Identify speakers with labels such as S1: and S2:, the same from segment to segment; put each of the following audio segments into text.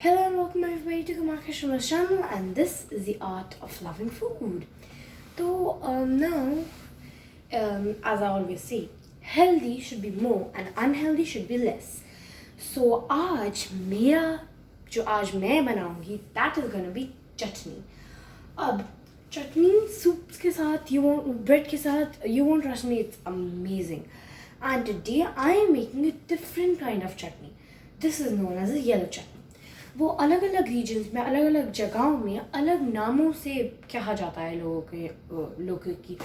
S1: Hello and welcome everybody to Kamarkesh Sharma's channel, and this is the art of loving food. So now, as I always say, healthy should be more and unhealthy should be less. So आज मैं बनाऊंगी, that is gonna be chutney. अब chutney soups के साथ, bread के साथ, you won't trust me, it's amazing. And today I am making a different kind of chutney. This is known as a yellow chutney. वो अलग अलग regions में, अलग अलग जगहों में अलग नामों से कहा जाता है लोगों की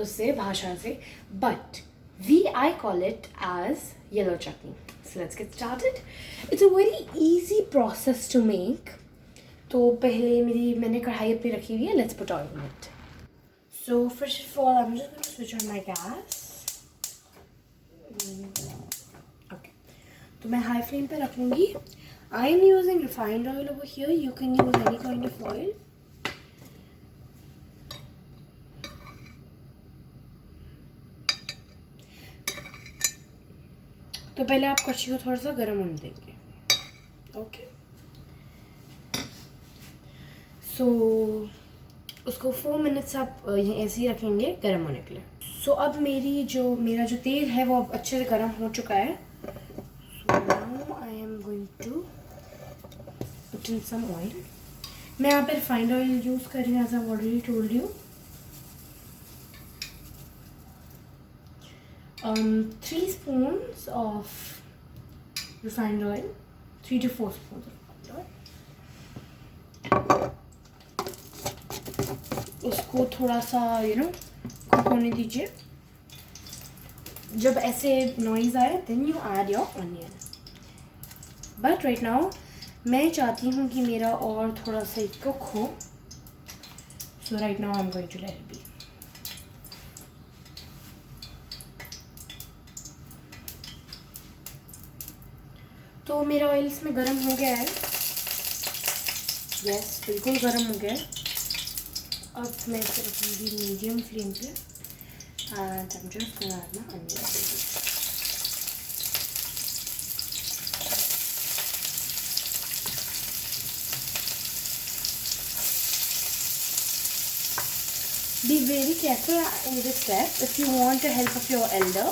S1: उससे भाषा से, but I call it as yellow chutney. So let's get started. It's a very easy process to make. तो पहले मैंने कढ़ाई अपनी रखी हुई है. Let's put oil in it. So first of all, I'm just going to switch on my gas. Okay. तो मैं हाई फ्लेम पे रखूँगी. I am using refined oil over here. You can use any kind of oil. तो पहले आप कच्ची को थोड़ा सा गर्म होने देंगे. ओके. सो उसको 4 मिनट्स आप ऐसे ही रखेंगे गर्म होने के लिए. सो अब मेरा जो तेल है वो अब अच्छे से गर्म हो चुका है. So now I am going to put in some oil. मैं यहाँ पे रिफाइंड ऑयल यूज़ कर रही हूँ, as I've already told you. 3 spoons of refined oil, 3 to 4 spoons of refined oil. उसको थोड़ा सा कुक होने दीजिए. जब ऐसे नॉइज़ आए then you add your onion. But right now मैं चाहती हूँ कि मेरा और थोड़ा सा कुक हो. So right now I'm going to let it be. तो मेरा ऑयल इसमें गर्म हो गया है. यस, बिल्कुल गर्म हो गया है. अब मैं इसे रखूँगी मीडियम फ्लेम पे. And I'm just gonna add my onion. Be very careful in this step. If you want the help of your elder,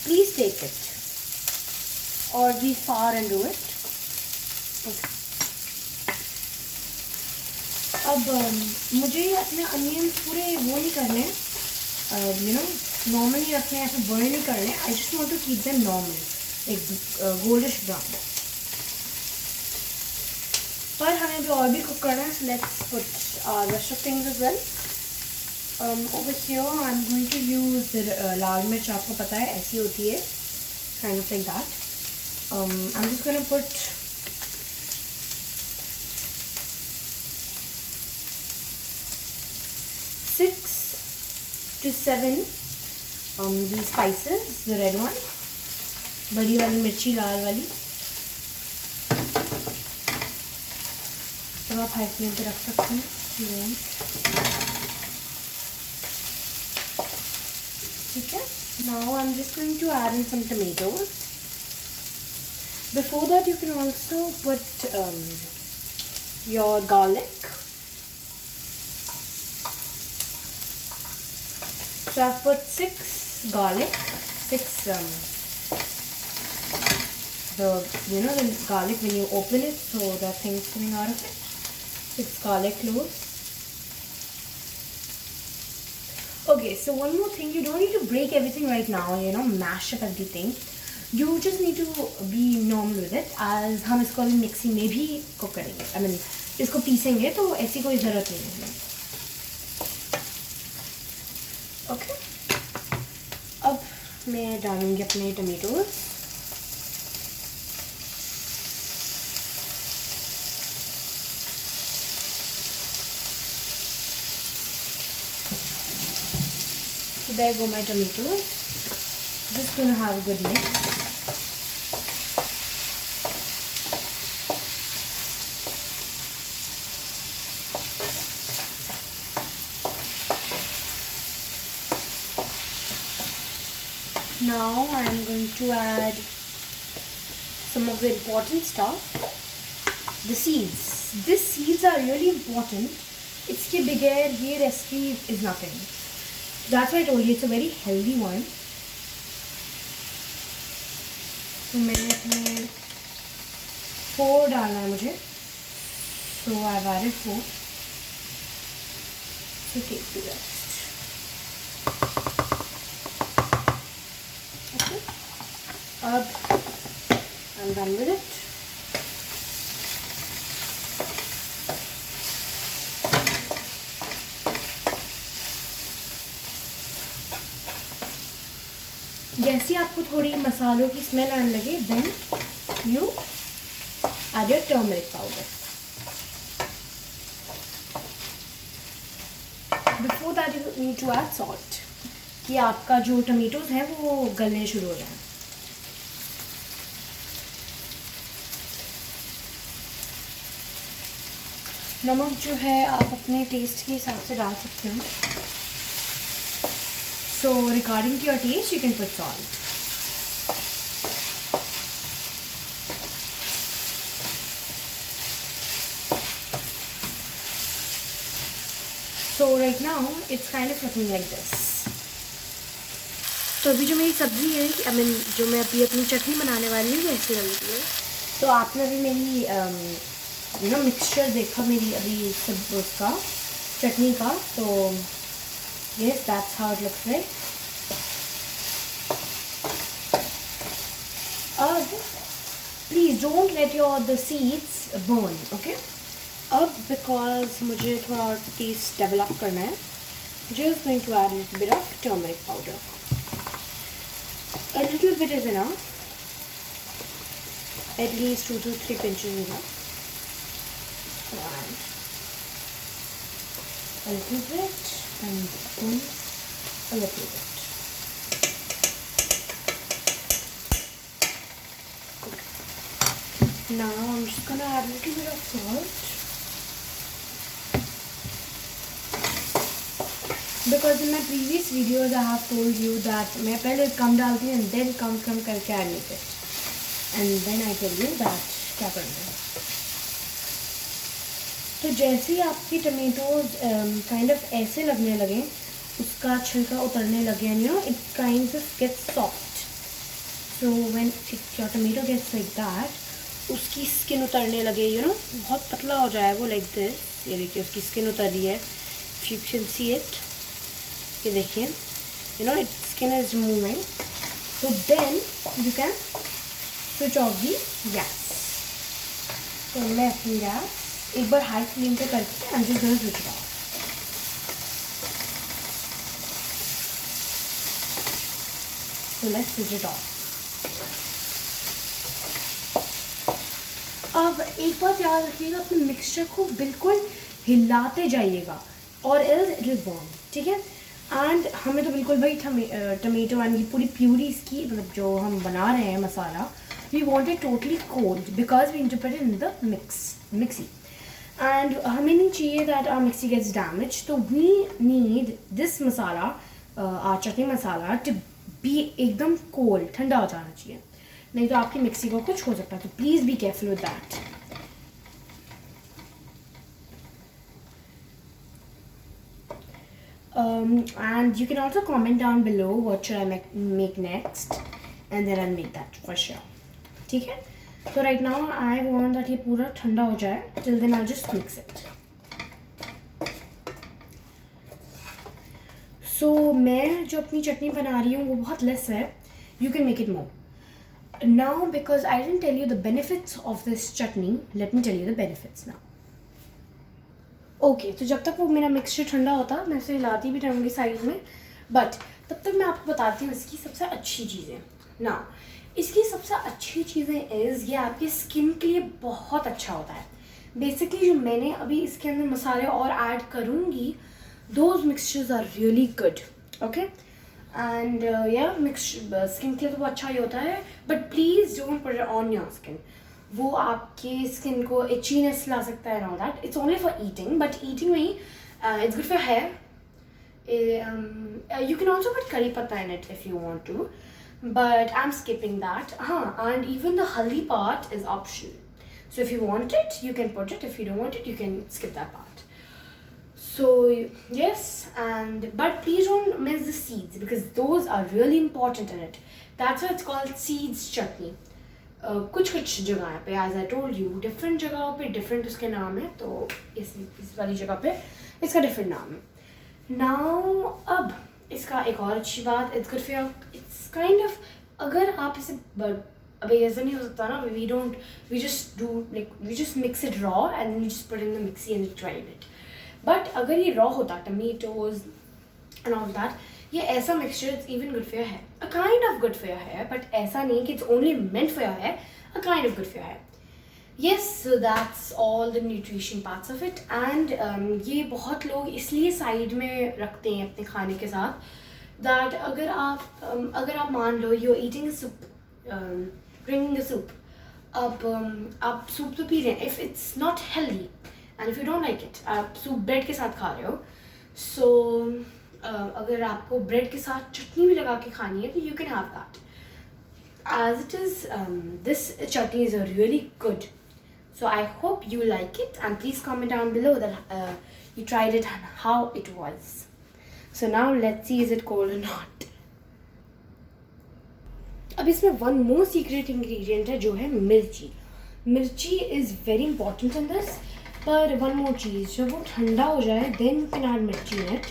S1: please take it. Or be far and do it. Okay. अब मुझे अपने onions पूरे वो नहीं करने, normally रखने, ऐसे burn नहीं करने. I just want to keep them normal, like goldish brown. पर हमें भी और भी कुक करना है. So let's put rest of things as well. Over here I'm going to use लाल मिर्च. आपको पता है ऐसी होती है, kind of like that. I'm just going to put six to seven these spices, the red one, बड़ी वाली मिर्ची, लाल वाली. तो आप हाई फ्लेम पे रख सकते हैं. ठीक है. Now I'm just going to add in some tomatoes. Before that you can also put your garlic. So I've put 6 garlic, 6 the garlic when you open it, so the things coming out of it. 6 garlic cloves. Okay, so one more thing, you don't need to break everything right now, mash up everything. You just need to be normal with it, as हम इसको अभी mixie में भी cook करेंगे. I mean, इसको पीसेंगे, तो ऐसी कोई ज़रूरत नहीं है. ओके. अब मैं डालूँगी अपने tomatoes. So there go my tomatoes. Just gonna have a good mix. Now I'm going to add some of the important stuff. the seeds. These seeds are really important. इसके बगैर ये recipe is nothing. That's why I told you it's a very healthy one. तो मैंने इसमें 4 डालना है मुझे. So I've added 4. So take the rest. Okay. अब I'm done with it. जैसे आपको थोड़ी मसालों की स्मेल आने लगे, then you add your turmeric powder. Before that you need to add salt, कि आपका जो टमेटोज हैं वो गलने शुरू हो जाए. नमक जो है आप अपने टेस्ट के हिसाब से डाल सकते हो. So regarding to your taste, you can put salt. So right now it's kind of looking like this. तो अभी जो मेरी सब्ज़ी है, I mean जो मैं अभी अपनी चटनी बनाने वाली हूँ वैसे लग रही है. तो आपने अभी मेरी मिक्सचर देखा मेरी अभी सब उसका चटनी का, तो yes, that's how it looks like. Please don't let the seeds burn, okay? अब because मुझे थोड़ा और टेस्ट डेवलप करना है, just going to add a little bit of turmeric powder. A little bit is enough. At least 2 to 3 pinches is enough. And a little bit. And then a little bit. Now I'm just gonna add a little bit of salt, because in my previous videos I have told you that मैं पहले कम डालती हूँ and then कम करके add it, and then I tell you that क्या करना है. तो जैसे ही आपकी टमेटोज काइंड ऑफ ऐसे लगने लगे, उसका छिलका उतरने लगे, and you know it kind of gets soft. So when your tomato gets like that, उसकी स्किन उतरने लगे, बहुत पतला हो जाए वो लाइक दिस. ये देखिए उसकी स्किन उतर रही है. If you can see it, ये देखिए, it skin is moving. So then you can switch off the gas. तो मैं अपनी गैस एक बार हाई फ्लेम पे करके I just gonna switch it of. So let's switch it of. अब एक बात याद रखिएगा, अपने मिक्सचर को बिल्कुल हिलाते जाइएगा और एल्स इट विल बर्न. ठीक है. एंड हमें तो बिल्कुल भाई टमेटो एंड ये पूरी प्यूरी इसकी, मतलब जो हम बना रहे हैं मसाला, we want it totally cold because we interpret in the mixie. And हमें नहीं चाहिए that our mixie gets damage. तो we need this masala, chutney masala, to be एकदम कोल्ड, ठंडा हो जाना चाहिए, नहीं तो आपकी मिक्सी को कुछ हो सकता है. तो please be careful with that. And you can also comment down below what should I make next, and then I'll make that for sure. ठीक है. So right now I want that ये पूरा ठंडा हो जाए. Till then I'll just mix it. So मैं जो अपनी चटनी बना रही हूँ वो बहुत लेस है. You can make it more. Now because I didn't tell you the benefits of this chutney, let me tell you the benefits now. Okay, तो जब तक वो मेरा मिक्सचर ठंडा होता मैं उसे हिलाती भी रहूँगी साइड में, बट तब तक मैं आपको बताती हूँ इसकी सबसे अच्छी चीज़ें. ना, इसकी सबसे अच्छी चीज़ें इज़ ये आपकी स्किन के लिए बहुत अच्छा होता है. बेसिकली जो मैंने अभी इसके अंदर मसाले और ऐड करूँगी, those mixtures are really good. Okay. And या स्किन के लिए तो वो अच्छा ही होता है, but please don't put it on your skin. वो आपके स्किन को इचीनेस ला सकता है. All that it's only for eating, but eating में it's good for hair. You can also put curry patta in it if you want to, but I am skipping that. हाँ, and even the हल्दी part is optional. So if you want it, you can put it. If you don't want it, you can skip that part. So yes, but please don't miss the seeds because those are really important in it. That's why it's called seeds chutney. कुछ जगह पे, as I told you, different जगहों पे different उसके नाम है, तो इस वाली जगह पे इसका different नाम है. Now अब इसका एक और अच्छी बात, it's good for you. It's kind of, अगर आप इसे अब ऐसा नहीं हो सकता ना, we just mix it raw and then you just put it in the mixie and you grind it. But अगर ये raw होता, tomatoes and all that, ये ऐसा mixture, it's even good for your hair. A kind of good for your hair, but ऐसा नहीं कि it's only meant for your hair. A kind of good for your hair. Yes, so that's all the nutrition parts of it. And ये बहुत लोग इसलिए side में रखते हैं अपने खाने के साथ that अगर आप मान लो you're eating a soup, drinking a soup, आप soup तो पी रहे हैं, if it's not healthy and if you don't like it, आप soup bread के साथ खा रहे हो, so अगर आपको bread के साथ चटनी भी लगा के खानी है तो you can have that. As it is, this chutney is really good. So I hope you like it and please comment down below that you tried it and how it was. So now let's see is it cold or not. अब इसमें one more secret ingredient है जो है मिर्ची. मिर्ची is very important in this. पर one more चीज़, जब वो ठंडा हो जाए then you can add मिर्ची in it,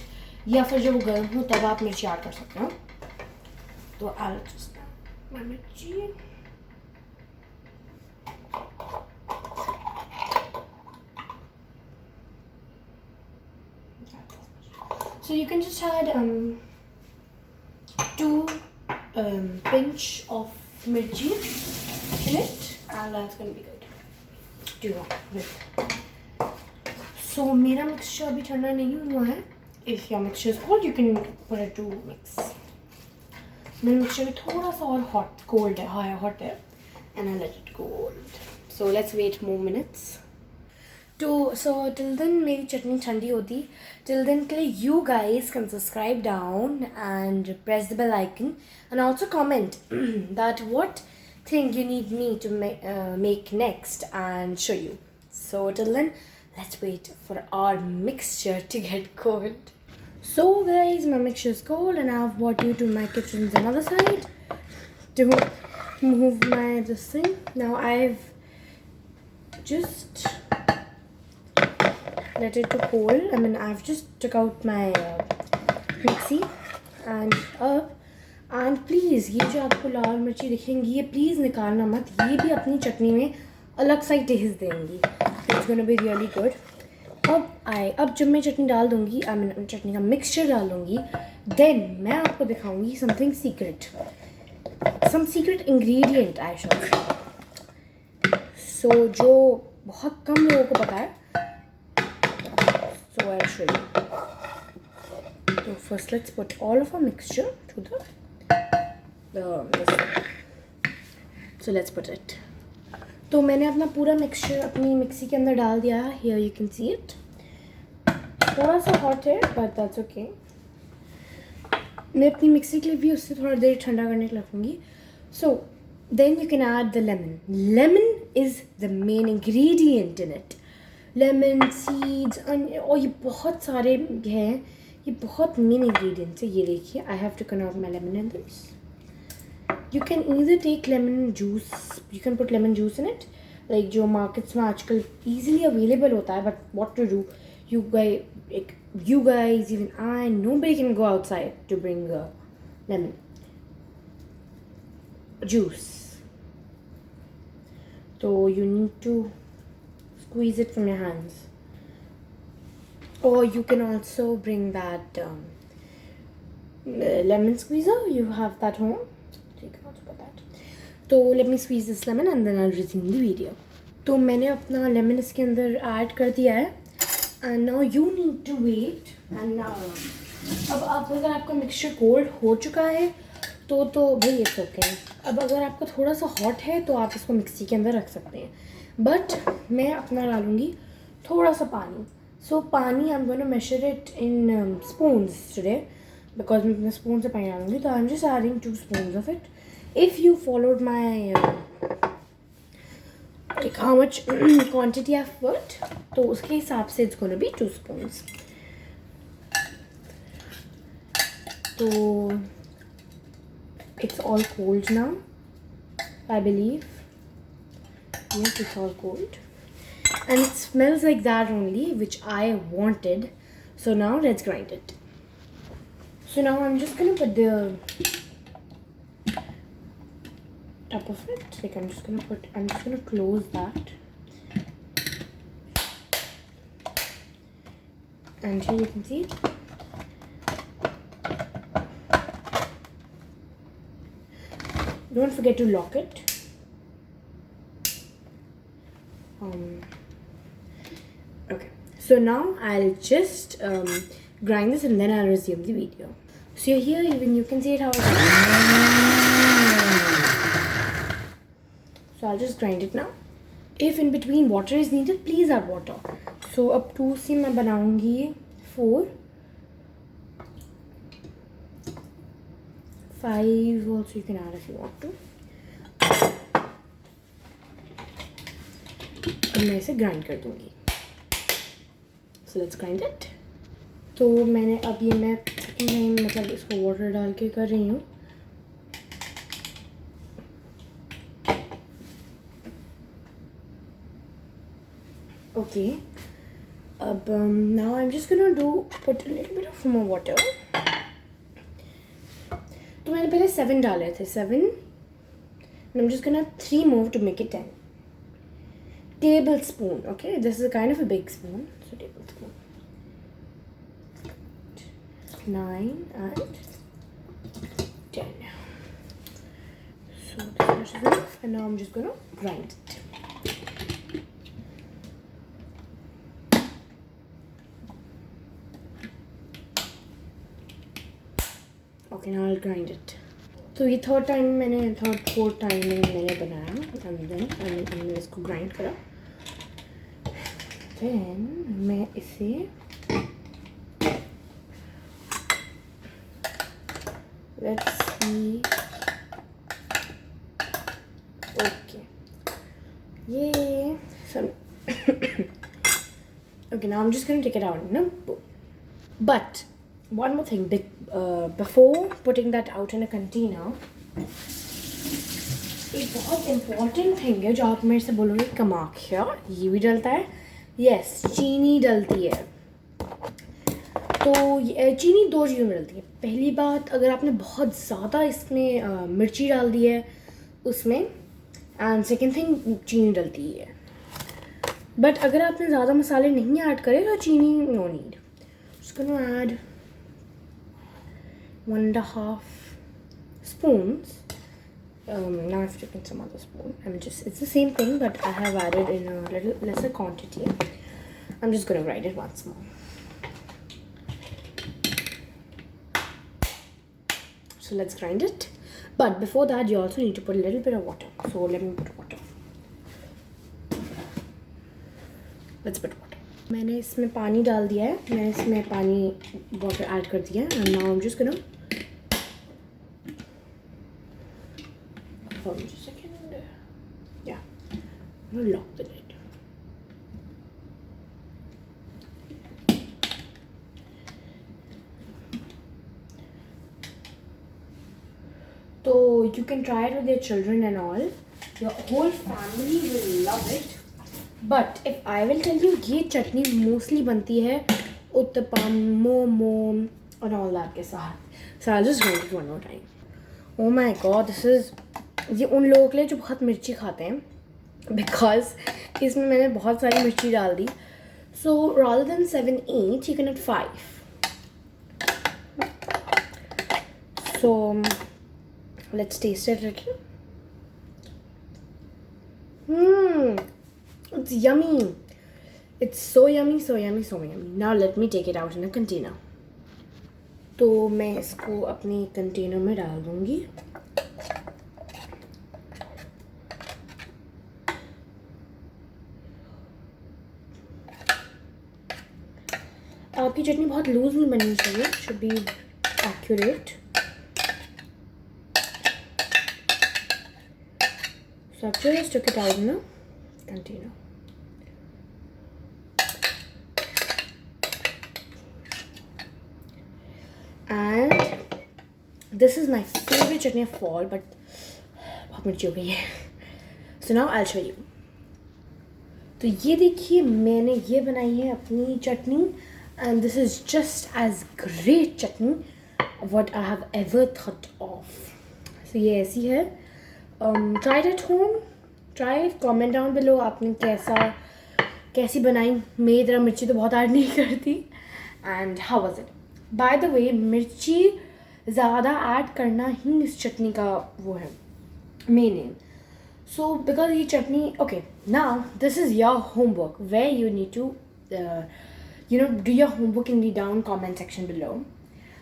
S1: या फिर जब वो गर्म हो तब आप मिर्ची ऐड कर सकते हो. तो I'll just add my मिर्ची. So you can just add 2 pinch of mirchi in it and that's going to be good. Do it. So मेरा mixture अभी ठंडा नहीं हुआ है. If your mixture is cold, you can put it to mix. मेरा mixture भी थोड़ा सा और cold है, and I'll let it cold. So let's wait more minutes. So till then मेरी चटनी ठंडी होती, till then के लिए you guys can subscribe down and press the bell icon and also comment that what thing you need me to make next and show you. So till then, let's wait for our mixture to get cold. So guys, my mixture is cold and I've brought you to my kitchen's another side to move this thing. Now I've just let it to cold. I mean, I've just took out my mixie and please ये जो आपको लाल मिर्ची दिखेंगी ये please निकालना मत, ये भी अपनी चटनी में अलग सा ही टेस्ट देंगी. It's gonna be really good. अब जब मैं चटनी डाल दूँगी, I mean चटनी का मिक्सचर डाल दूँगी, then मैं आपको दिखाऊँगी something secret, some secret ingredient I should say. So जो बहुत कम लोगों को पता है. So I'll show you. So first let's put all of our mixture to this. So let's put it. तो मैंने अपना पूरा मिक्सचर अपनी मिक्सी के अंदर डाल दिया है. Here you can see it. थोड़ा सा hot है but that's okay. मैं अपनी मिक्सी के लिए भी उससे थोड़ा देर ठंडा करने के लिए रखूँगी. So then you can add the lemon. Lemon is the main ingredient in it. Lemon seeds और ये बहुत सारे हैं, ये बहुत मेन इंग्रेडिएंट्स है. ये देखिए, I have to cut out my lemon in this. You can either take lemon juice, you can put lemon juice in it, like जो मार्केट्स में आजकल ईजिली अवेलेबल होता है. But what to do, you guys, even I, nobody can go outside to bring lemon juice. So you need to squeeze it from your hands, or you can also bring that lemon squeezer. You have that home, so you can also put that. So let me squeeze this lemon and then I'll resume the video. तो मैंने अपना lemon इसके अंदर add कर दिया है and now you need to wait. and अब अगर आपका मिक्सचर कोल्ड हो चुका है तो भाई ये ओके. अब अगर आपका थोड़ा सा हॉट है तो आप इसको मिक्सी के अंदर रख सकते हैं. बट मैं अपना डालूँगी थोड़ा सा पानी. सो पानी I am going to measure it in spoons today because मैं अपने स्पून से पानी डालूँगी. तो I am just adding 2 spoons of it. If you followed my like how much quantity I've put. तो उसके हिसाब से it's gonna be 2 spoons. So it's all cold now, I believe. Yes, it's all cold. And it smells like that only, which I wanted. So now let's grind it. So now I'm just gonna put the top of it. Like I'm just gonna close that. And here you can see it. Don't forget to lock it. Okay, so now I'll just grind this and then I'll resume the video. So here even you can see it how it is. So I'll just grind it now. If in between water is needed, please add water. So अब 2 से मैं बनाऊंगी 4, 5 also you can add if you want to. अब मैं इसे grind कर दूंगी. So let's grind it. तो मैंने अब ये मैं सेकेंड टाइम मतलब इसको वाटर डाल के कर रही हूँ. Okay. Now I'm just gonna put a little bit of more water. तो मैंने पहले 7 डाले थे 7. And I'm just gonna 3 more to make it 10. Tablespoon. Okay, this is a kind of a big spoon. So tablespoon. 9 and 10. So this much is enough. And now I'm just gonna grind it. Okay, now I'll grind it. तो ये third fourth time मैंने बनाया and then मैंने इसको grind करा. Then मैं इसे let's see. Okay. Yay. So okay, now I'm just gonna take it out. No, but one more thing. Before putting that out in a container, एक बहुत important thing है जो आप मेरे से बोलोगे कमाख्या ये भी डलता है. Yes, चीनी डलती है. तो चीनी 2 चीज़ों में डलती है. पहली बात, अगर आपने बहुत ज़्यादा इसमें मिर्ची डाल दी है उसमें, एंड सेकेंड थिंग चीनी डलती है. बट अगर आपने ज़्यादा मसाले नहीं ऐड करे तो चीनी no need. Just gonna add 1.5 spoons. Now I've taken some other spoon. It's the same thing, but I have added in a little lesser quantity. I'm just gonna grind it once more. So let's grind it. But before that, you also need to put a little bit of water. So let me put water. Let's put water. मैंने इसमें पानी डाल दिया है. मैंने इसमें पानी water add कर दिया है. And now I'm just gonna hold on just a second. Yeah, I'm gonna lock the lid. So you can try it with your children and all. Your whole family will love it. But if I will tell you, ये चटनी mostly बनती है uttapam, momo and all that के साथ. So I'll just grind it one more time. Oh my god, ये उन लोगों के लिए जो बहुत मिर्ची खाते हैं, because इसमें मैंने बहुत सारी मिर्ची डाल दी. So rather than 7, 8, you can add 5. So let's taste it a little. It's yummy. It's so yummy, so yummy, so yummy. Now let me take it out in a container. तो मैं इसको अपनी कंटेनर में डाल दूँगी. आपकी चटनी बहुत loose नहीं बननी चाहिए. It should be accurate. So I've just took it out now. continue. And this is my favorite chutney of all, but बहुत मिर्ची हो गई है. So now I'll show you. तो ये देखिए मैंने ये बनाई है अपनी चटनी, and this is just as great chutney what I have ever thought of. So ये ऐसी है. Try it at home. Try it. Comment down below आपने कैसी बनाई. मेरी तरह मिर्ची तो बहुत ऐड नहीं करती. And how was it? By the way, मिर्ची ज़्यादा ऐड करना ही इस चटनी का वो है मेन एम. So because ये चटनी, okay, now this is your homework where you need to do your homework in the down comment section below.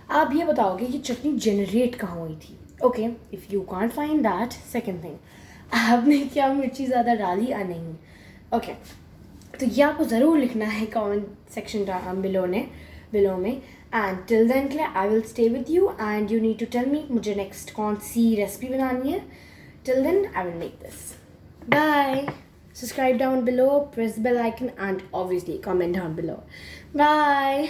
S1: आप ये बताओगे कि चटनी जनरेट कहाँ हुई थी. Okay, if you can't find that, second thing, आपने क्या मिर्ची ज़्यादा डाली या नहीं. Okay, तो ये आपको ज़रूर लिखना है comment section below में. And till then के लिए I will stay with you and you need to tell me मुझे next कौन सी रेसिपी बनानी है. Till then, I will make this. Bye. Subscribe down below, press the bell icon, and obviously comment down below. Bye.